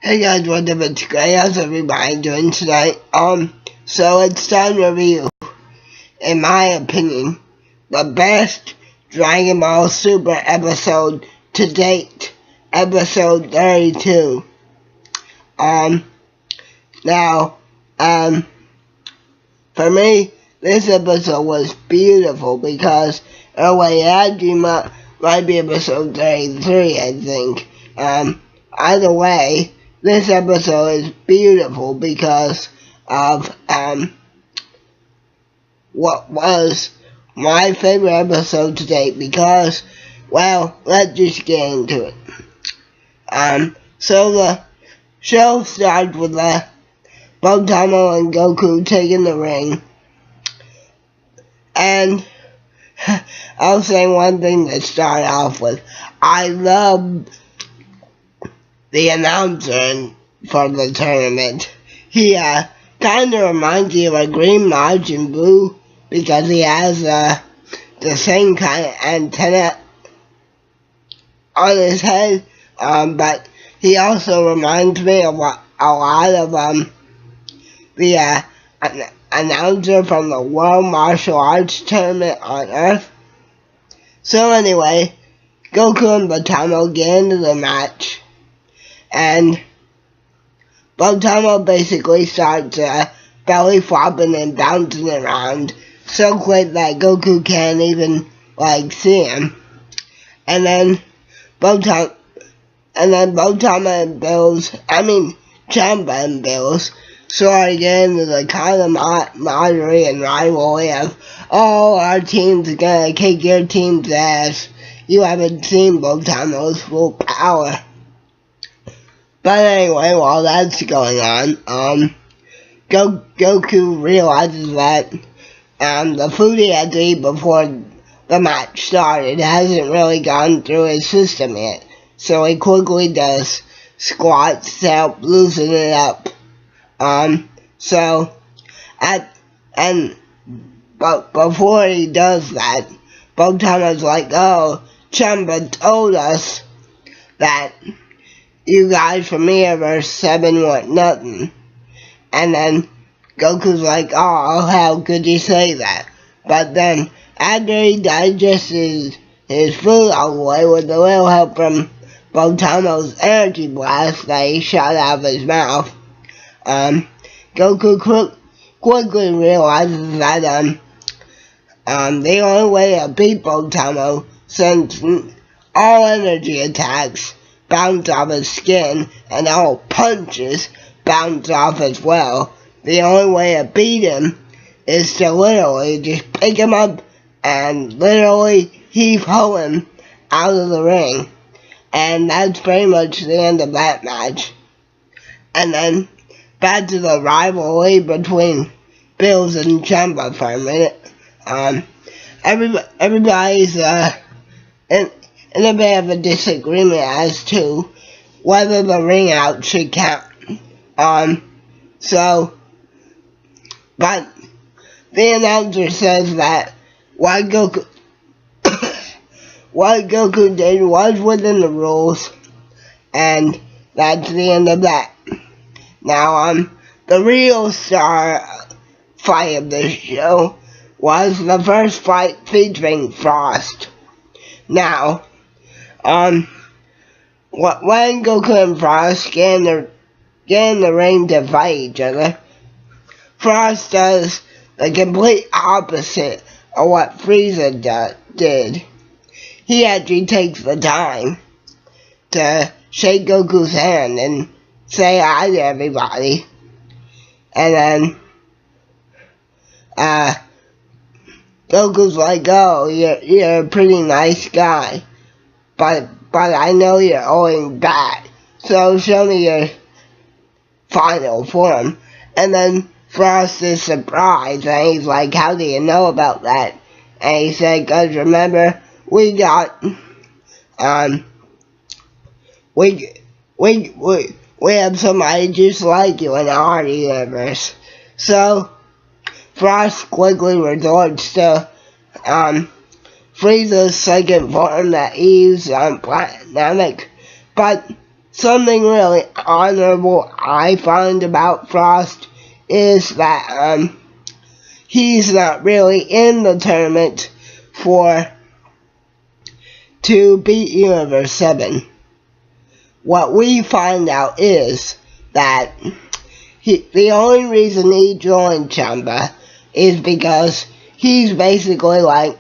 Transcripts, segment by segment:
Hey guys, what's up? It's Gray. How's everybody doing tonight? So it's time to review, in my opinion, the best Dragon Ball Super episode to date, episode 32. Now, for me, this episode was beautiful because, actually might be episode 33, I think. Either way, this episode is beautiful because of what was my favorite episode to date because, well, let's just get into it. So the show starts with Botamo and Goku taking the ring. And I'll say one thing to start off with. I love the announcer for the tournament. He kind of reminds me of a Green Majin Buu because he has the same kind of antenna on his head, but he also reminds me of a lot of the announcer from the World Martial Arts Tournament on Earth. So anyway, Goku and Botamo get into the match. And Botamo basically starts belly flopping and bouncing around so quick that Goku can't even see him. And then Botamo and Champa and Bills sort of get into the kind of camaraderie and rivalry of, oh, our team's gonna kick your team's ass. You haven't seen Botamo's full power. But anyway, while that's going on, Goku realizes that the food he had to eat before the match started hasn't really gone through his system yet. So he quickly does squats to help loosen it up. But before he does that, Botamo's like, oh, Champa told us that you guys from here verse 7 want nothing. And then Goku's like, oh, how could you say that? But then, after he digests his food all the way with a little help from Botamo's energy blast that he shot out of his mouth, Goku quickly realizes that the only way to beat Botamo, since all energy attacks bounce off his skin and all punches bounce off as well, the only way to beat him is to literally just pick him up and literally heave-ho him out of the ring. And that's pretty much the end of that match. And then back to the rivalry between Bills and Champa for a minute. Everybody's in a bit of a disagreement as to whether the ring out should count. But the announcer says that what Goku did was within the rules, and that's the end of that. Now, the real star fight of the show was the first fight featuring Frost. Now, when Goku and Frost get in the ring to fight each other, Frost does the complete opposite of what Frieza did. He actually takes the time to shake Goku's hand and say hi to everybody. And then Goku's like, oh, you're a pretty nice guy, but I know you're owing back, so show me your final form. And then Frost is surprised, and he's like, how do you know about that? And he said, cause remember, we have somebody just like you in our universe. So Frost quickly resorts to Frieza's second form that he used on Planet Namek, but something really honorable I find about Frost is that he's not really in the tournament to beat Universe 7. What we find out is that the only reason he joined Chamba is because he's basically like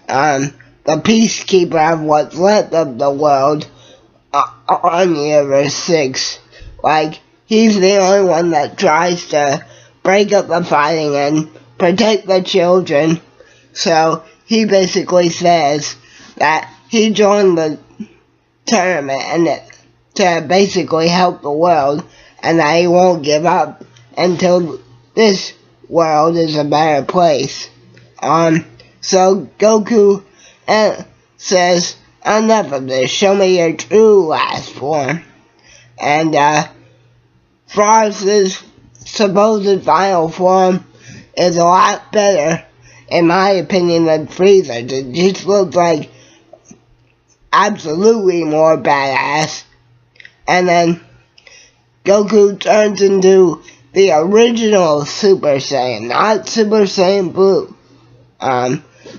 the peacekeeper of what's left of the world on Universe 6. Like, he's the only one that tries to break up the fighting and protect the children. So he basically says that he joined the tournament and to basically help the world, and that he won't give up until this world is a better place. So Goku says, enough of this, show me your true last form. And Frost's supposed final form is a lot better, in my opinion, than Frieza's. It just looks like absolutely more badass. And then Goku turns into the original Super Saiyan, not Super Saiyan Blue.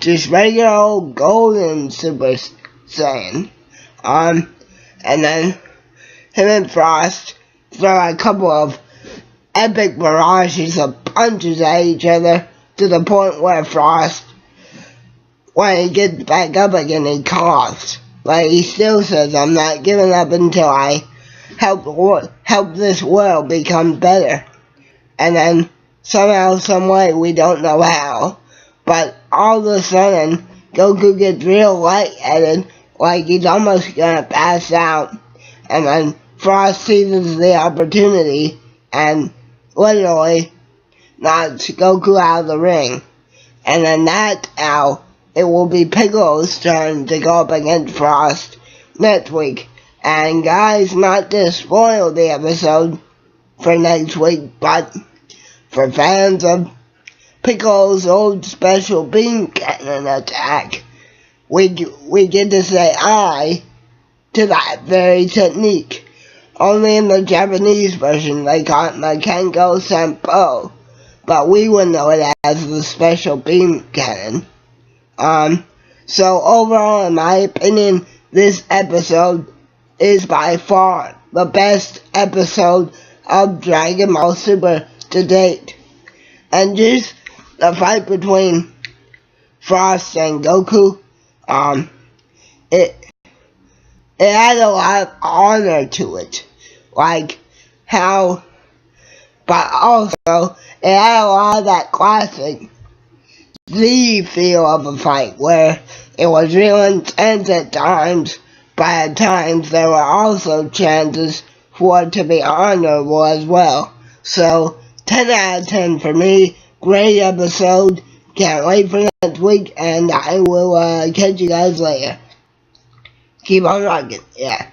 Just regular old golden Super Saiyan. And then him and Frost throw a couple of epic barrages of punches at each other to the point where Frost, when he gets back up again, he coughs. Like, he still says, I'm not giving up until I help this world become better. And then somehow, some way, we don't know how, but all of a sudden Goku gets real lightheaded, like he's almost gonna pass out, and then Frost seizes the opportunity and literally knocks Goku out of the ring. And then that's how it will be Piccolo's turn to go up against Frost next week. And guys, not to spoil the episode for next week, but for fans of Piccolo's old special beam cannon attack, we get to say "I" to that very technique. Only in the Japanese version they call it Makengo Senpo, but we would know it as the special beam cannon. So overall, in my opinion, this episode is by far the best episode of Dragon Ball Super to date. And just the fight between Frost and Goku, it had a lot of honor to it. Like how, but also it had a lot of that classic Z feel of a fight where it was real intense at times, but at times there were also chances for it to be honorable as well. So 10 out of 10 for me. Great episode. Can't wait for next week, and I will catch you guys later. Keep on rocking. Yeah.